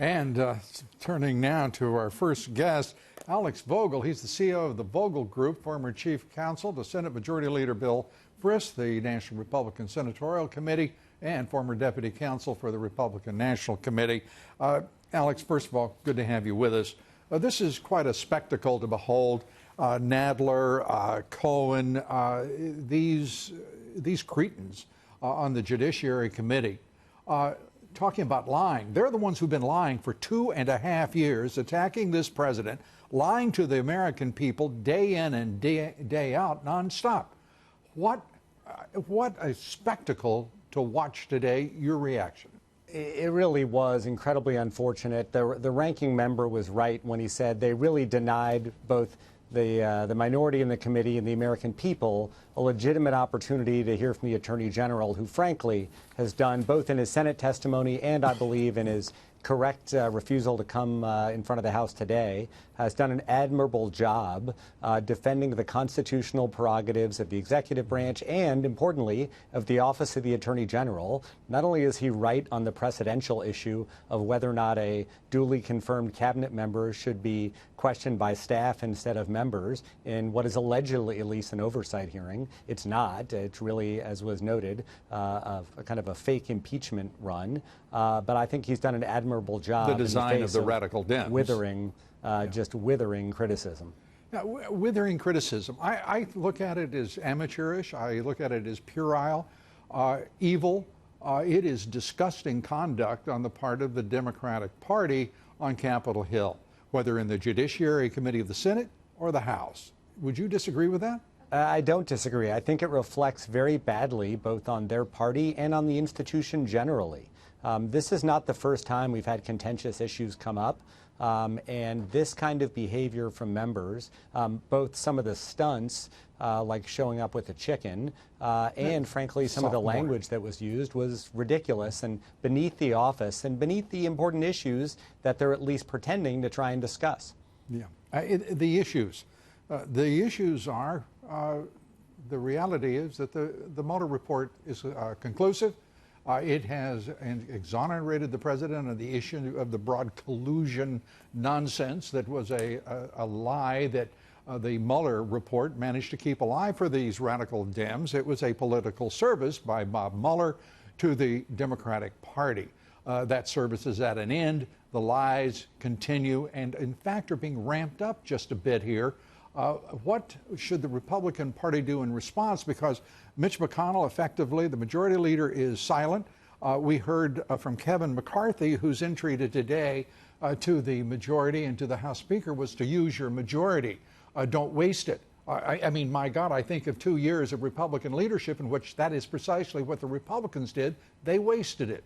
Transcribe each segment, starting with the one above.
And turning now to our first guest, Alex Vogel. He's the CEO of the Vogel Group, former chief counsel to Senate Majority Leader Bill Frist, the National Republican Senatorial Committee, and former deputy counsel for the Republican National Committee. Alex, first of all, good to have you with us. This is quite a spectacle to behold. Nadler, Cohen, these cretins on the Judiciary Committee talking about lying. They're the ones who've been lying for 2.5 years, attacking this president, lying to the American people day in and day out, nonstop. What a spectacle to watch today. Your reaction? It really was incredibly unfortunate. The ranking member was right when he said they really denied both the minority in the committee and the American people a legitimate opportunity to hear from the Attorney General, who frankly has done, both in his Senate testimony and I believe in his correct refusal to come in front of the House today, has done an admirable job defending the constitutional prerogatives of the executive branch and, importantly, of the Office of the Attorney General. Not only is he right on the precedential issue of whether or not a duly confirmed cabinet member should be questioned by staff instead of members in what is allegedly at least an oversight hearing. It's not. It's really, as was noted, a kind of a fake impeachment run. But I think he's done an admirable job. The design in the face of the radical Dems. Withering, just withering criticism. Yeah, withering criticism. I look at it as amateurish. I look at it as puerile, evil. It is disgusting conduct on the part of the Democratic Party on Capitol Hill, whether in the Judiciary Committee of the Senate or the House. Would you disagree with that? I don't disagree. I think it reflects very badly both on their party and on the institution generally. This is not the first time we've had contentious issues come up. And this kind of behavior from members, both some of the stunts, like showing up with a chicken, and frankly, some of the language that was used was ridiculous and beneath the office and beneath the important issues that they're at least pretending to try and discuss. Yeah, the issues are, the reality is that the Mueller report is conclusive. It has exonerated the president of the issue of the broad collusion nonsense that was a lie that the Mueller report managed to keep alive for these radical Dems. It was a political service by Bob Mueller to the Democratic Party. That service is at an end. The lies continue and, in fact, are being ramped up just a bit here. What should the Republican Party do in response? Because Mitch McConnell, effectively, the majority leader, is silent. We heard from Kevin McCarthy, whose entry today to the majority and to the House Speaker was to use your majority. Don't waste it. I mean, my God, I think of 2 years of Republican leadership in which that is precisely what the Republicans did. They wasted it.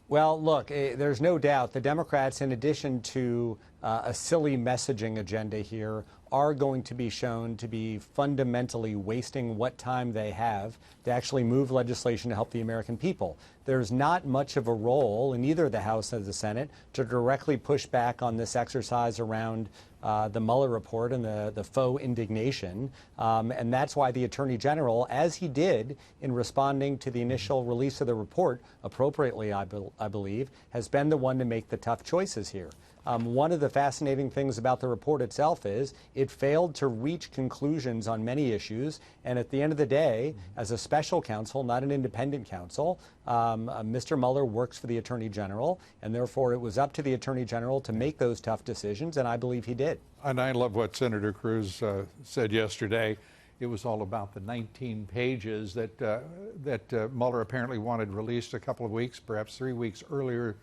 Well, look, there's no doubt the Democrats, in addition to a silly messaging agenda here, are going to be shown to be fundamentally wasting what time they have to actually move legislation to help the American people. There's not much of a role in either the House or the Senate to directly push back on this exercise around the Mueller report and the faux indignation. And that's why the Attorney General, as he did in responding to the initial release of the report, appropriately, I believe, has been the one to make the tough choices here. One of the fascinating things about the report itself is it failed to reach conclusions on many issues. And at the end of the day, as a special counsel, not an independent counsel, Mr. Mueller works for the Attorney General, and therefore it was up to the Attorney General to make those tough decisions, and I believe he did. And I love what Senator Cruz said yesterday. It was all about the 19 pages that Mueller apparently wanted released a couple of weeks, perhaps 3 weeks earlier.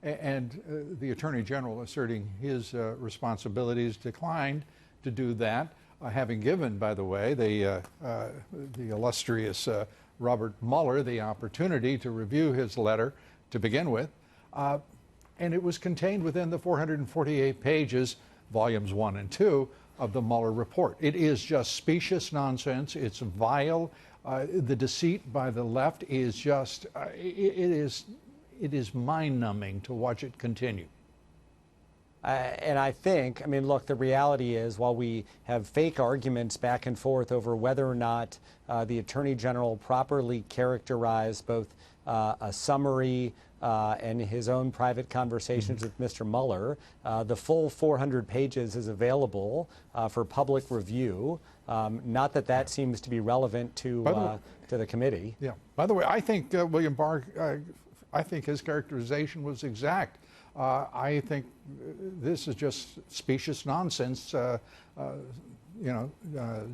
And the Attorney General, asserting his responsibilities, declined to do that, having given, by the way, the illustrious Robert Mueller the opportunity to review his letter to begin with. And it was contained within the 448 pages, volumes 1 and 2, of the Mueller report. It is just specious nonsense. It's vile. The deceit by the left is just, it is mind-numbing to watch it continue. And I think, I mean, look, the reality is, while we have fake arguments back and forth over whether or not the Attorney General properly characterized both a summary and his own private conversations with Mr. Mueller. The full 400 pages is available for public review. Not that that seems to be relevant to the committee. Yeah. By the way, I think William Barr, I think his characterization was exact. I think this is just specious nonsense,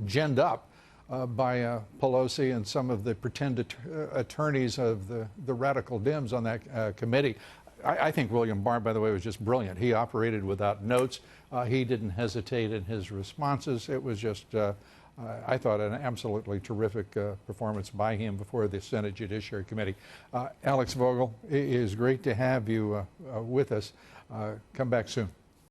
ginned up by Pelosi and some of the pretend attorneys of the radical Dems on that committee. I think William Barr, by the way, was just brilliant. He operated without notes. He didn't hesitate in his responses. It was just, I thought, an absolutely terrific performance by him before the Senate Judiciary Committee. Alex Vogel, it is great to have you with us. Come back soon.